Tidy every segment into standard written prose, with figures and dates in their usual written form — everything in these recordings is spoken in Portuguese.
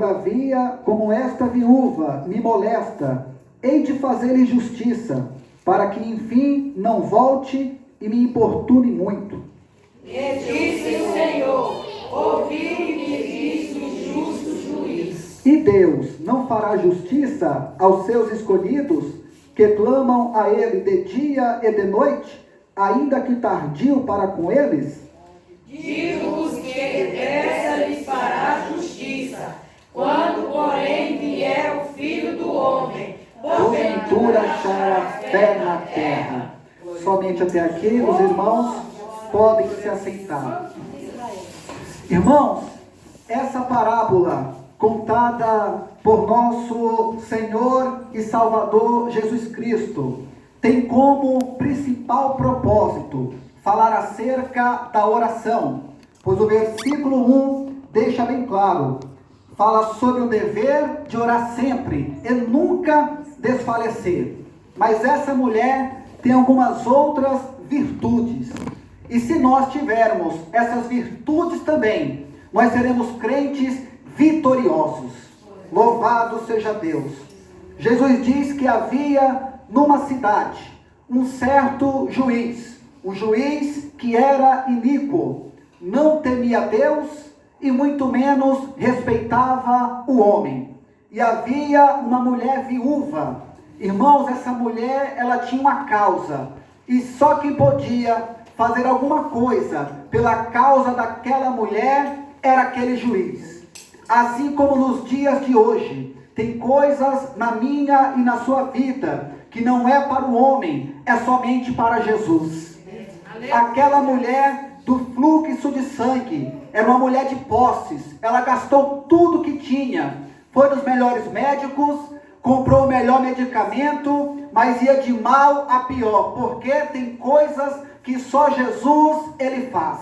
Todavia, como esta viúva me molesta, hei de fazer-lhe justiça, para que enfim não volte e me importune muito. E disse o Senhor: ouvi-me disse o justo juiz. E Deus não fará justiça aos seus escolhidos, que clamam a Ele de dia e de noite, ainda que tardio para com eles? Digo-vos que depressa lhes fará justiça, quando, porém, vier o Filho do Homem, Porventura achará fé na terra. Somente até aqui os irmãos podem se assentar. Irmãos, essa parábola contada por nosso Senhor e Salvador Jesus Cristo tem como principal propósito falar acerca da oração, pois o versículo 1 deixa bem claro, fala sobre o dever de orar sempre e nunca desfalecer. Mas essa mulher tem algumas outras virtudes, e se nós tivermos essas virtudes também, nós seremos crentes vitoriosos. Louvado seja Deus. Jesus diz que havia numa cidade um certo juiz, um juiz que era iníquo, não temia Deus e muito menos respeitava o homem. E havia uma mulher viúva. Irmãos, essa mulher, ela tinha uma causa, e só quem podia fazer alguma coisa pela causa daquela mulher era aquele juiz. Assim como nos dias de hoje, tem coisas na minha e na sua vida que não é para o homem, é somente para Jesus. Aquela mulher do fluxo de sangue era uma mulher de posses, ela gastou tudo que tinha, foi nos melhores médicos, comprou o melhor medicamento, mas ia de mal a pior, porque tem coisas que só Jesus ele faz.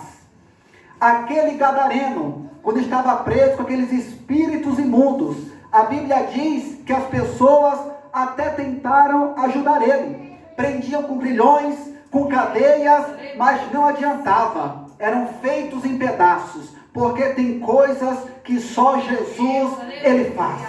Aquele gadareno, quando estava preso com aqueles espíritos imundos, a Bíblia diz que as pessoas até tentaram ajudar ele, prendiam com grilhões, com cadeias, mas não adiantava, eram feitos em pedaços, porque tem coisas que só Jesus ele faz.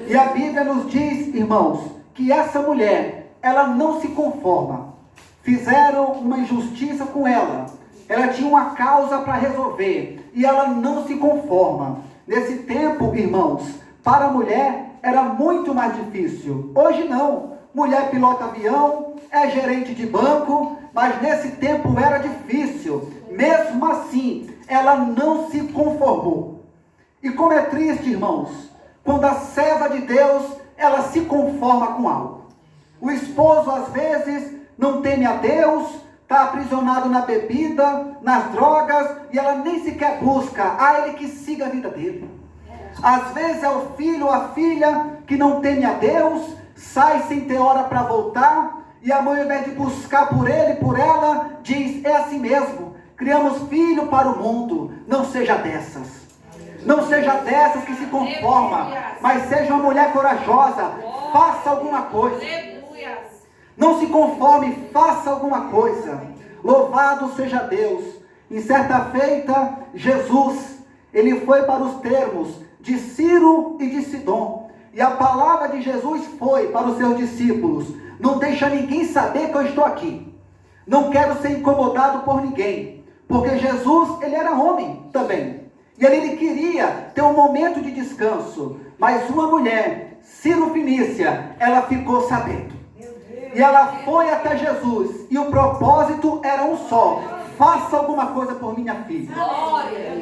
E a Bíblia nos diz, irmãos, que essa mulher, ela não se conforma. Fizeram uma injustiça com ela, ela tinha uma causa para resolver, e ela não se conforma. Nesse tempo, irmãos, para a mulher era muito mais difícil. Hoje não, mulher pilota avião, é gerente de banco, mas nesse tempo era difícil. Mesmo assim, ela não se conformou. E como é triste, irmãos, quando a serva de Deus, ela se conforma com algo. O esposo, às vezes, não teme a Deus, está aprisionado na bebida, nas drogas, e ela nem sequer busca a ele que siga a vida dele. Às vezes é o filho ou a filha que não teme a Deus, sai sem ter hora para voltar, e a mãe, ao invés de buscar por ele, por ela, diz, é assim mesmo, criamos filho para o mundo. Não seja dessas. Não seja dessas que se conforma, mas seja uma mulher corajosa, faça alguma coisa. Não se conforme, faça alguma coisa. Louvado seja Deus. Em certa feita, Jesus, ele foi para os termos de Ciro e de Sidom. E a palavra de Jesus foi para os seus discípulos: não deixa ninguém saber que eu estou aqui. Não quero ser incomodado por ninguém. Porque Jesus, ele era homem também. E ele queria ter um momento de descanso. Mas uma mulher, Ciro Fenícia, ela ficou sabendo. E ela foi até Jesus. E o propósito era um só: faça alguma coisa por minha filha.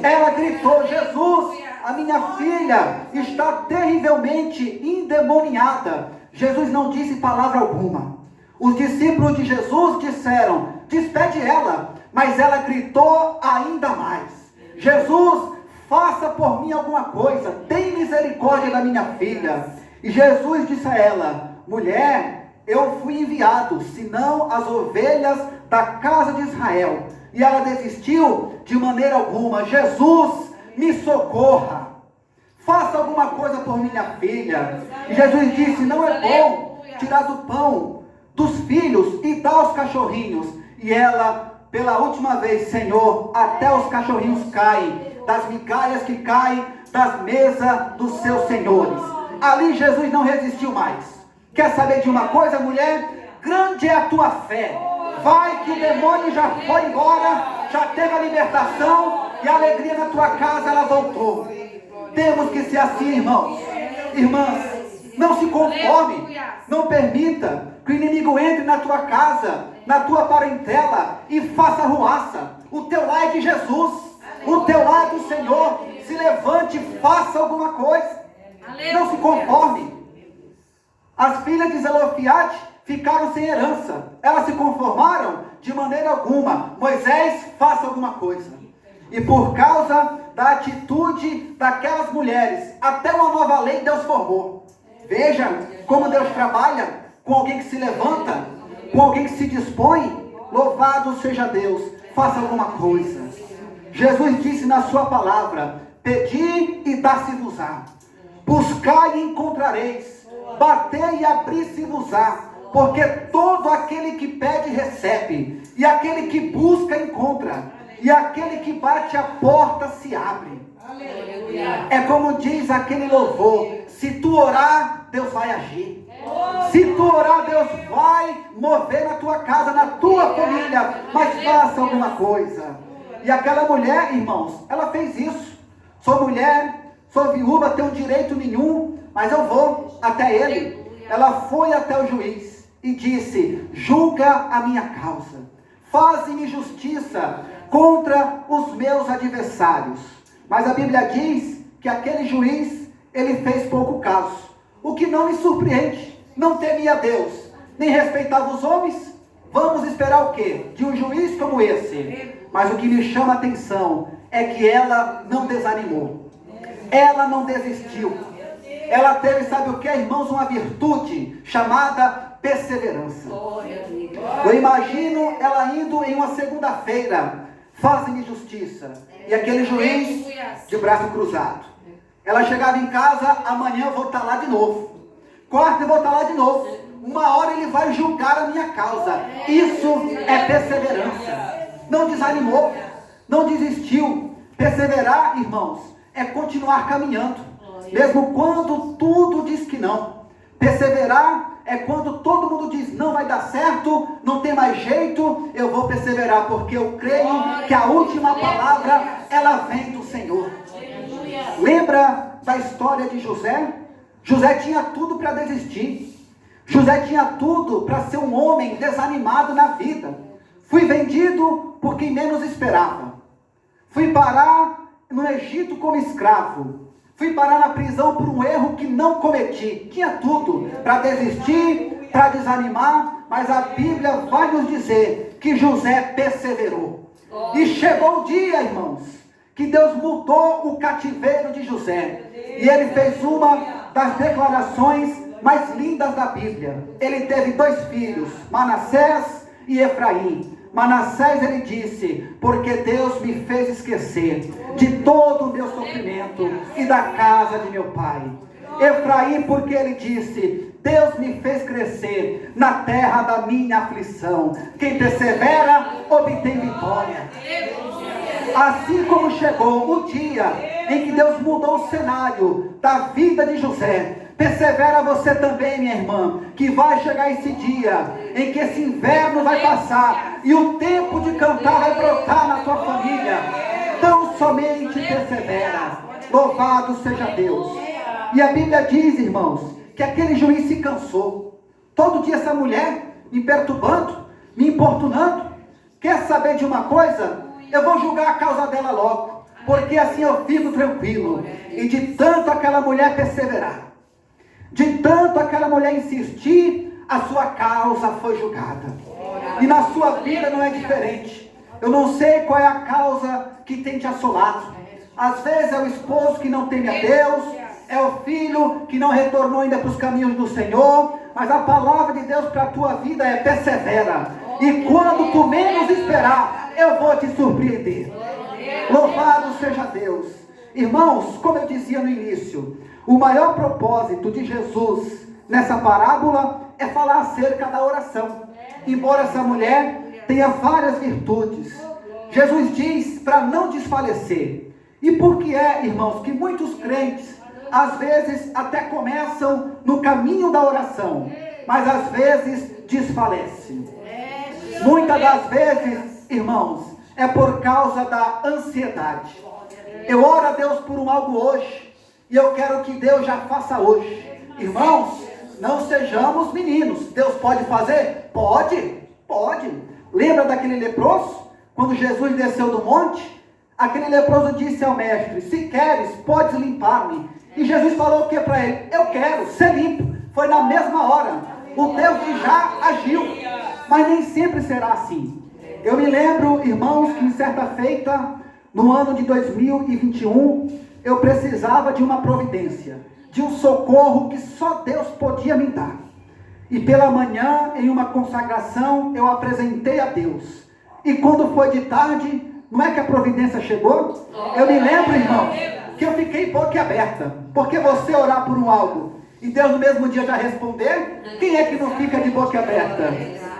Ela gritou: Jesus, a minha filha está terrivelmente endemoniada. Jesus não disse palavra alguma. Os discípulos de Jesus disseram: despede ela. Mas ela gritou ainda mais: Jesus, faça por mim alguma coisa, tem misericórdia da minha filha. E Jesus disse a ela: mulher, eu fui enviado, senão as ovelhas da casa de Israel. E ela desistiu de maneira alguma. Jesus, me socorra, faça alguma coisa por minha filha. E Jesus disse: não é bom tirar do pão dos filhos e dar aos cachorrinhos. E ela, pela última vez: Senhor, até os cachorrinhos caem, das migalhas que caem das mesas dos seus senhores. Ali Jesus não resistiu mais. Quer saber de uma coisa, mulher? Grande é a tua fé. Vai que o demônio já foi embora, já teve a libertação e a alegria na tua casa, ela voltou. Temos que ser assim, irmãos. Irmãs, não se conforme. Não permita que o inimigo entre na tua casa, na tua parentela e faça ruaça. O teu lar é de Jesus. O teu lar é do Senhor. Se levante e faça alguma coisa. Não se conforme. As filhas de Zelofiade ficaram sem herança. Elas se conformaram de maneira alguma. Moisés, faça alguma coisa. E por causa da atitude daquelas mulheres, até uma nova lei Deus formou. Veja como Deus trabalha com alguém que se levanta, com alguém que se dispõe. Louvado seja Deus. Faça alguma coisa. Jesus disse na sua palavra: pedi e dá-se-vos-á. Buscai e encontrareis. Batei e abri-se-vos-á. Porque todo aquele que pede, recebe. E aquele que busca, encontra. E aquele que bate, a porta se abre. Aleluia. É como diz aquele louvor: se tu orar, Deus vai agir. Se tu orar, Deus vai mover na tua casa, na tua família. Mas faça alguma coisa. E aquela mulher, irmãos, ela fez isso. Sou mulher, sou viúva, tenho direito nenhum, mas eu vou até ele. Ela foi até o juiz e disse: julga a minha causa, faze-me justiça contra os meus adversários. Mas a Bíblia diz que aquele juiz, ele fez pouco caso, o que não me surpreende. Não temia Deus, nem respeitava os homens. Vamos esperar o quê? De um juiz como esse. Mas o que me chama a atenção é que ela não desanimou, ela não desistiu. Ela teve, sabe o que, irmãos? Uma virtude chamada perseverança. Eu imagino ela indo em uma segunda-feira: faze-me justiça. E aquele juiz de braço cruzado. Ela chegava em casa: amanhã eu vou estar lá de novo. Quarta eu vou estar lá de novo. Uma hora ele vai julgar a minha causa. Isso é perseverança. Não desanimou, não desistiu. Perseverar, irmãos, é continuar caminhando, mesmo quando tudo diz que não. Perseverar é quando todo mundo diz: não vai dar certo, não tem mais jeito. Eu vou perseverar, porque eu creio que a última palavra, ela vem do Senhor. Lembra da história de José? José tinha tudo para desistir. José tinha tudo para ser um homem desanimado na vida. Fui vendido por quem menos esperava. Fui parar no Egito como escravo. Fui parar na prisão por um erro que não cometi. Tinha tudo para desistir, para desanimar, mas a Bíblia vai nos dizer que José perseverou. E chegou o dia, irmãos, que Deus mudou o cativeiro de José. E ele fez uma das declarações mais lindas da Bíblia. Ele teve 2 filhos, Manassés e Efraim. Manassés, ele disse: porque Deus me fez esquecer de todo o meu sofrimento e da casa de meu pai. Efraim, porque ele disse: Deus me fez crescer na terra da minha aflição. Quem persevera, obtém vitória. Assim como chegou o dia em que Deus mudou o cenário da vida de José, persevera você também, minha irmã, que vai chegar esse dia em que esse inverno vai passar e o tempo de cantar vai brotar na tua família. Tão somente persevera. Louvado seja Deus. E a Bíblia diz, irmãos, que aquele juiz se cansou. Todo dia essa mulher me perturbando, me importunando. Quer saber de uma coisa? Eu vou julgar a causa dela logo, porque assim eu fico tranquilo. E de tanto aquela mulher perseverar, de tanto aquela mulher insistir, a sua causa foi julgada. E na sua vida não é diferente. Eu não sei qual é a causa que tem te assolado. Às vezes é o esposo que não teme a Deus, é o filho que não retornou ainda para os caminhos do Senhor. Mas a palavra de Deus para a tua vida é: persevera. E quando tu menos esperar, eu vou te surpreender. Louvado seja Deus. Irmãos, como eu dizia no início, o maior propósito de Jesus nessa parábola é falar acerca da oração. Embora essa mulher tenha várias virtudes, Jesus diz para não desfalecer. E por que é, irmãos, que muitos crentes, às vezes até começam no caminho da oração, mas às vezes desfalecem? Muitas das vezes, irmãos, é por causa da ansiedade. Eu oro a Deus por algo hoje, e eu quero que Deus já faça hoje. Irmãos, não sejamos meninos. Deus pode fazer? Pode. Lembra daquele leproso? Quando Jesus desceu do monte, aquele leproso disse ao mestre: se queres, podes limpar-me. E Jesus falou o que para ele? Eu quero ser limpo. Foi na mesma hora. O Deus que já agiu. Mas nem sempre será assim. Eu me lembro, irmãos, que em certa feita, no ano de 2021, eu precisava de uma providência, de um socorro que só Deus podia me dar. E pela manhã, em uma consagração, eu apresentei a Deus. E quando foi de tarde, não é que a providência chegou? Eu me lembro, irmão, que eu fiquei boquiaberta. Porque você orar por algo e Deus no mesmo dia já responder, quem é que não fica de boquiaberta?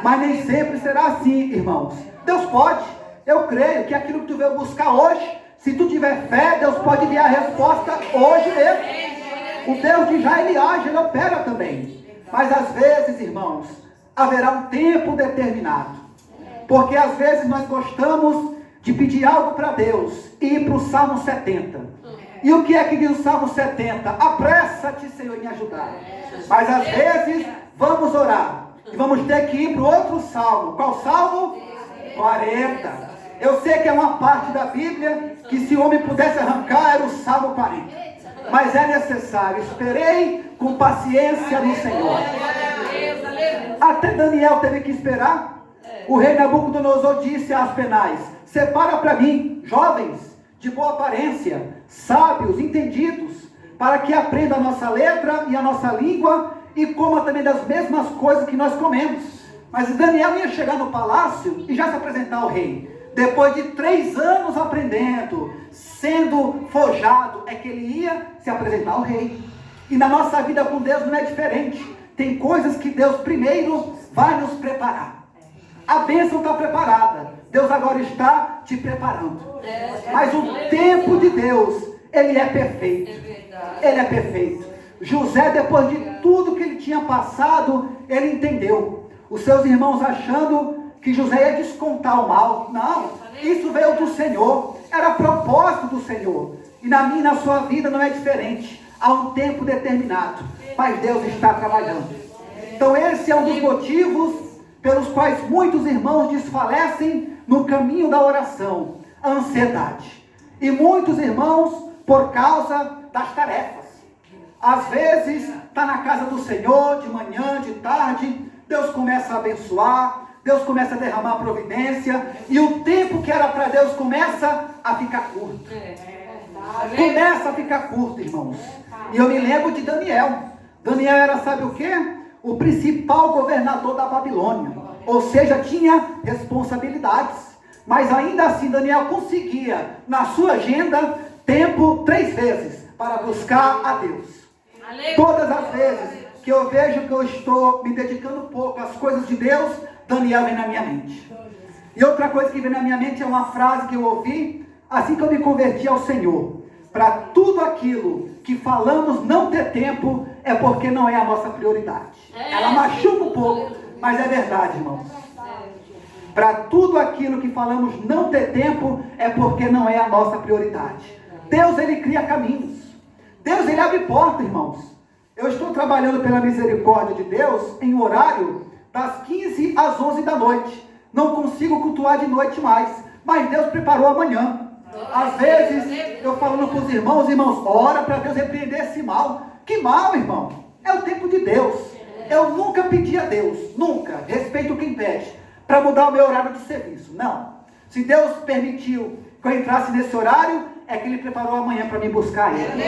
Mas nem sempre será assim, irmãos. Deus pode. Eu creio que aquilo que tu veio buscar hoje, se tu tiver fé, Deus pode enviar a resposta hoje mesmo. O Deus de já, Ele age, Ele opera também. Mas às vezes, irmãos, haverá um tempo determinado. Porque às vezes nós gostamos de pedir algo para Deus e ir para o Salmo 70. E o que é que diz o Salmo 70? Apressa-te, Senhor, em me ajudar. Mas às vezes vamos orar e vamos ter que ir para o outro Salmo. Qual Salmo? 40. Eu sei que é uma parte da Bíblia que se o homem pudesse arrancar era o Salmo 40. Mas é necessário. Esperei com paciência no Senhor. Até Daniel teve que esperar. O rei Nabucodonosor disse às penais: separa para mim jovens de boa aparência, sábios, entendidos, para que aprenda a nossa letra e a nossa língua e coma também das mesmas coisas que nós comemos. Mas Daniel ia chegar no palácio e já se apresentar ao rei. Depois de 3 anos aprendendo, sendo forjado, é que ele ia se apresentar ao rei. E na nossa vida com Deus não é diferente. Tem coisas que Deus primeiro vai nos preparar. A bênção está preparada. Deus agora está te preparando. Mas o tempo de Deus, Ele é perfeito. Ele é perfeito. José, depois de tudo que ele tinha passado, ele entendeu. Os seus irmãos achando que José ia descontar o mal. Não, isso veio do Senhor. Era propósito do Senhor. E na minha e na sua vida não é diferente. Há um tempo determinado. Mas Deus está trabalhando. Então esse é um dos motivos pelos quais muitos irmãos desfalecem no caminho da oração. A ansiedade. E muitos irmãos por causa das tarefas. Às vezes está na casa do Senhor, de manhã, de tarde. Deus começa a abençoar. Deus começa a derramar providência. E o tempo que era para Deus começa a ficar curto. Começa a ficar curto, irmãos. E eu me lembro de Daniel. Daniel era, sabe o quê? O principal governador da Babilônia. Ou seja, tinha responsabilidades. Mas ainda assim Daniel conseguia, na sua agenda, tempo 3 vezes para buscar a Deus. Todas as vezes que eu vejo que eu estou me dedicando um pouco às coisas de Deus, Daniel vem na minha mente. E outra coisa que vem na minha mente é uma frase que eu ouvi assim que eu me converti ao Senhor. Para tudo aquilo que falamos não ter tempo, é porque não é a nossa prioridade. Ela machuca um pouco, mas é verdade, irmãos. Para tudo aquilo que falamos não ter tempo, é porque não é a nossa prioridade. Deus, Ele cria caminhos. Deus, Ele abre porta, irmãos. Eu estou trabalhando pela misericórdia de Deus em horário das 15 às 11 da noite. Não consigo cultuar de noite mais, mas Deus preparou amanhã. Às vezes, eu falando com os irmãos, ora para Deus repreender esse mal. Que mal, irmão? É o tempo de Deus. Eu nunca pedi a Deus, nunca, respeito quem pede, para mudar o meu horário de serviço. Não. Se Deus permitiu que eu entrasse nesse horário, é que Ele preparou amanhã para me buscar Ele.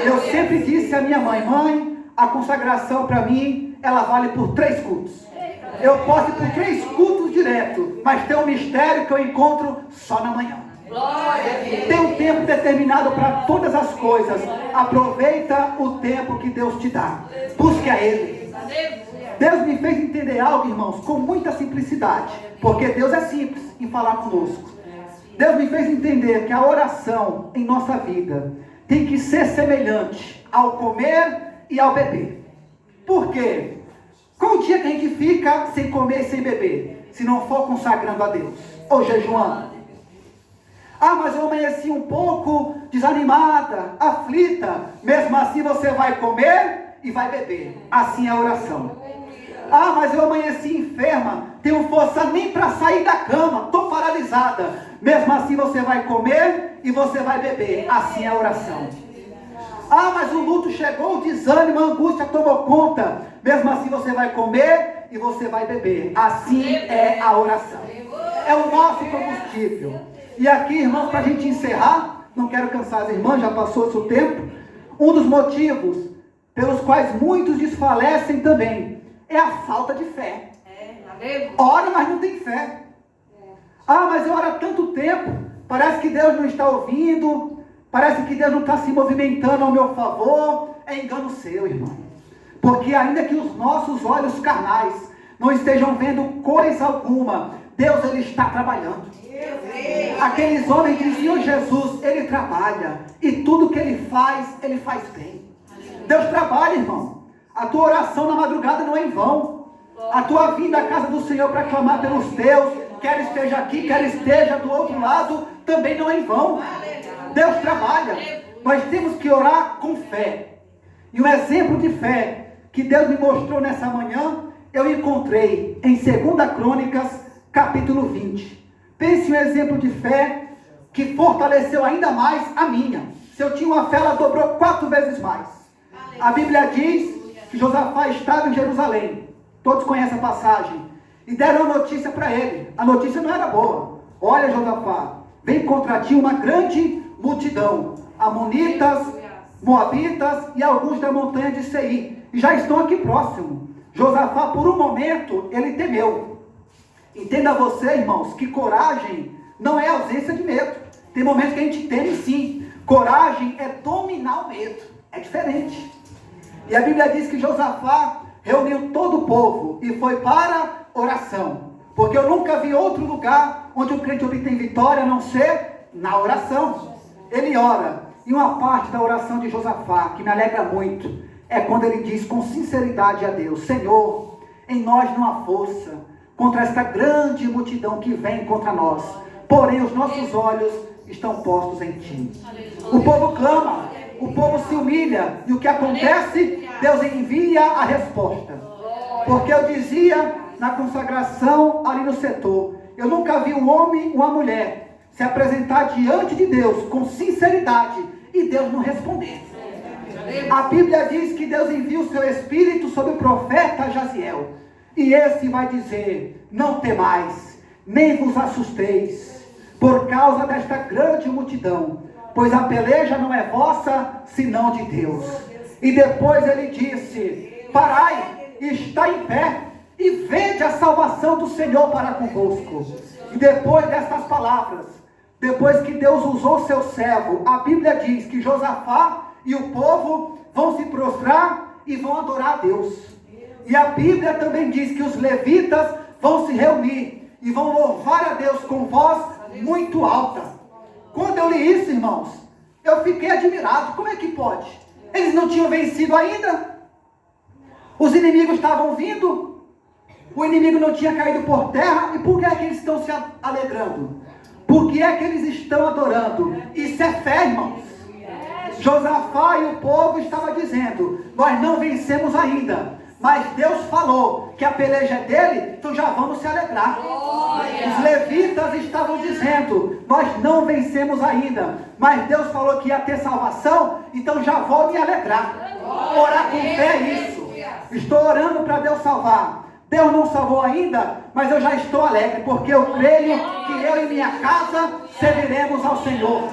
Eu sempre disse à minha mãe, a consagração para mim, ela vale por 3 cultos. Eu posso ir por 3 cultos direto, mas tem um mistério que eu encontro só na manhã. Tem um tempo determinado para todas as coisas. Aproveita o tempo que Deus te dá. Busque a Ele. Deus me fez entender algo, irmãos, com muita simplicidade. Porque Deus é simples em falar conosco. Deus me fez entender que a oração em nossa vida tem que ser semelhante ao comer e ao beber. Por quê? Qual o dia que a gente fica sem comer e sem beber? Se não for consagrando a Deus ou jejuando. Ah, mas eu amanheci um pouco desanimada, aflita. Mesmo assim você vai comer e vai beber. Assim é a oração. Ah, mas eu amanheci enferma, tenho força nem para sair da cama, estou paralisada. Mesmo assim você vai comer e você vai beber. Assim é a oração. Ah, mas o luto chegou, o desânimo, a angústia tomou conta. Mesmo assim você vai comer e você vai beber. Assim é a oração. É o nosso combustível. E aqui, irmãos, para a gente encerrar, não quero cansar as irmãs, já passou esse tempo. Um dos motivos pelos quais muitos desfalecem também é a falta de fé. Ora, mas não tem fé. Ah, mas eu oro há tanto tempo, parece que Deus não está ouvindo, parece que Deus não está se movimentando ao meu favor. É engano seu, irmão. Porque ainda que os nossos olhos carnais não estejam vendo coisa alguma, Deus, Ele está trabalhando. Aqueles homens diziam: Jesus, Ele trabalha, e tudo que Ele faz bem. Deus trabalha, irmão. A tua oração na madrugada não é em vão. A tua vinda à casa do Senhor para clamar pelos teus, quer esteja aqui, quer esteja do outro lado, também não é em vão. Deus trabalha. Nós temos que orar com fé. E um exemplo de fé que Deus me mostrou nessa manhã, eu encontrei em 2 Crônicas, capítulo 20. Pense um exemplo de fé que fortaleceu ainda mais a minha. Se eu tinha uma fé, ela dobrou 4 vezes mais. A Bíblia diz que Josafá estava em Jerusalém. Todos conhecem a passagem. E deram a notícia para ele. A notícia não era boa. Olha, Josafá, vem contra ti uma grande multidão. Amonitas, Moabitas e alguns da montanha de Seir. E já estão aqui próximo. Josafá, por um momento, ele temeu. Entenda você, irmãos, que coragem não é ausência de medo. Tem momentos que a gente teme sim. Coragem é dominar o medo. É diferente. E a Bíblia diz que Josafá reuniu todo o povo e foi para oração. Porque eu nunca vi outro lugar onde o crente obtém vitória a não ser na oração. Ele ora. E uma parte da oração de Josafá, que me alegra muito, é quando ele diz com sinceridade a Deus: Senhor, em nós não há força contra esta grande multidão que vem contra nós, porém os nossos olhos estão postos em ti. O povo clama, o povo se humilha, e o que acontece? Deus envia a resposta. Porque eu dizia na consagração ali no setor, eu nunca vi um homem, uma mulher se apresentar diante de Deus com sinceridade e Deus não responder. A Bíblia diz que Deus envia o seu Espírito sobre o profeta Jaziel. E esse vai dizer: não temais, nem vos assusteis, por causa desta grande multidão, pois a peleja não é vossa, senão de Deus. E depois ele disse: parai, está em pé, e vede a salvação do Senhor para convosco. E depois destas palavras, depois que Deus usou seu servo, a Bíblia diz que Josafá e o povo vão se prostrar e vão adorar a Deus. E a Bíblia também diz que os levitas vão se reunir e vão louvar a Deus com voz muito alta. Quando eu li isso, irmãos, eu fiquei admirado. Como é que pode? Eles não tinham vencido ainda? Os inimigos estavam vindo? O inimigo não tinha caído por terra? E por que é que eles estão se alegrando? Por que é que eles estão adorando? Isso é fé, irmãos. Josafá e o povo estavam dizendo: nós não vencemos ainda, mas Deus falou que a peleja é dele, então já vamos se alegrar. Os levitas estavam dizendo: nós não vencemos ainda, mas Deus falou que ia ter salvação, então já vou me alegrar. Orar com fé é isso. Estou orando para Deus salvar. Deus não salvou ainda, mas eu já estou alegre, porque eu creio que eu e minha casa serviremos ao Senhor.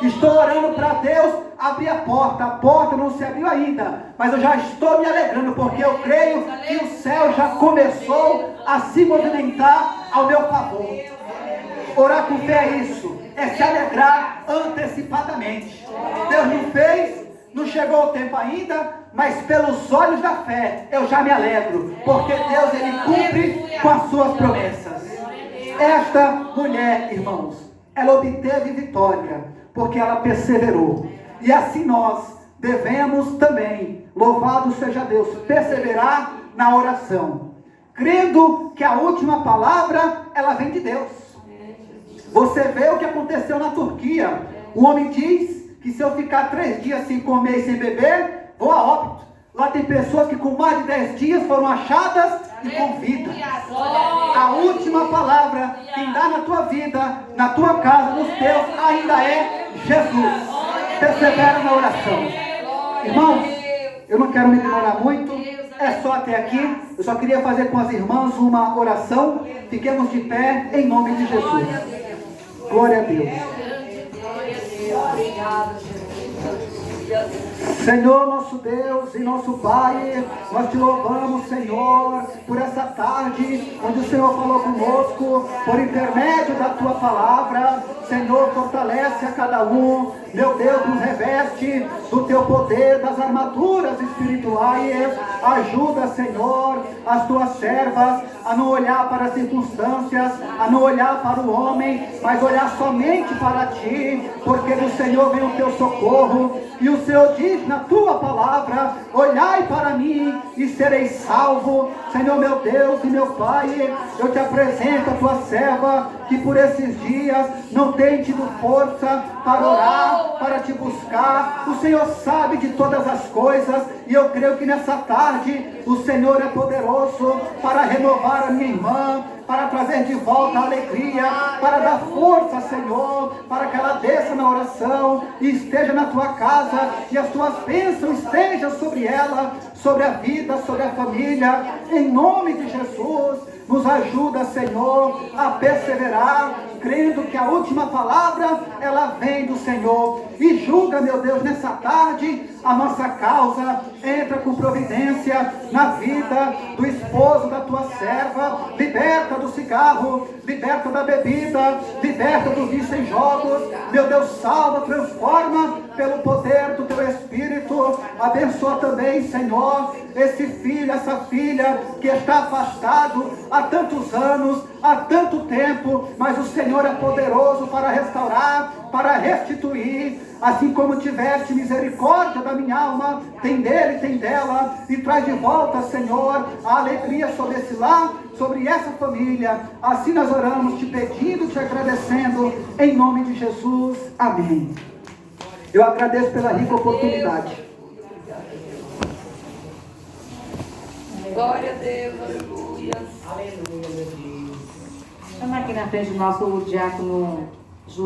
Estou orando para Deus abrir a porta não se abriu ainda, mas eu já estou me alegrando, porque eu creio que o céu já começou a se movimentar ao meu favor. Orar com fé é isso, é se alegrar antecipadamente. Deus não fez, não chegou o tempo ainda, mas pelos olhos da fé eu já me alegro, porque Deus, Ele cumpre com as suas promessas. Esta mulher, irmãos, ela obteve vitória, porque ela perseverou. E assim nós devemos também, louvado seja Deus, perseverar na oração, crendo que a última palavra, ela vem de Deus. Você vê o que aconteceu na Turquia. O homem diz que se eu ficar 3 dias sem comer e sem beber, vou a óbito. Lá tem pessoas que com mais de 10 dias foram achadas e com vida. A última palavra, quem dá na tua vida, na tua casa, nos teus, ainda é Jesus. Persevera na oração. Irmãos, eu não quero me demorar muito, é só até aqui. Eu só queria fazer com as irmãs uma oração. Fiquemos de pé em nome de Jesus. Glória a Deus. Senhor, nosso Deus e nosso Pai, nós te louvamos, Senhor, por essa tarde, onde o Senhor falou conosco, por intermédio da tua palavra. Senhor, fortalece a cada um, meu Deus, nos reveste do teu poder, das armaduras espirituais. Ajuda, Senhor, as tuas servas a não olhar para as circunstâncias, a não olhar para o homem, mas olhar somente para ti, porque do Senhor vem o teu socorro. E o Senhor diz na tua palavra: olhai para mim e sereis salvo. Senhor, meu Deus e meu Pai, eu te apresento a tua serva, que por esses dias não tem tido força para orar, para te buscar. O Senhor sabe de todas as coisas, e eu creio que nessa tarde o Senhor é poderoso para renovar a minha irmã, para trazer de volta a alegria, para dar força, Senhor, para que ela desça na oração e esteja na tua casa, e as tuas bênçãos estejam sobre ela, sobre a vida, sobre a família. Em nome de Jesus, nos ajuda, Senhor, a perseverar, crendo que a última palavra, ela vem do Senhor. E julga, meu Deus, nessa tarde, a nossa causa. Entra com providência na vida do esposo da tua serva. Liberta do cigarro, liberta da bebida, liberta do vício em jogos. Meu Deus, salva, transforma pelo poder do teu Espírito. Abençoa também, Senhor, esse filho, essa filha que está afastado há tantos anos, há tanto tempo, mas o Senhor é poderoso para restaurar, para restituir. Assim como tiveste misericórdia da minha alma, tem dele, tem dela, e traz de volta, Senhor, a alegria sobre esse lar, sobre essa família. Assim nós oramos, te pedindo, te agradecendo, em nome de Jesus. Amém. Eu agradeço pela rica oportunidade. Glória a Deus, aleluia. Chama aqui na frente o nosso diácono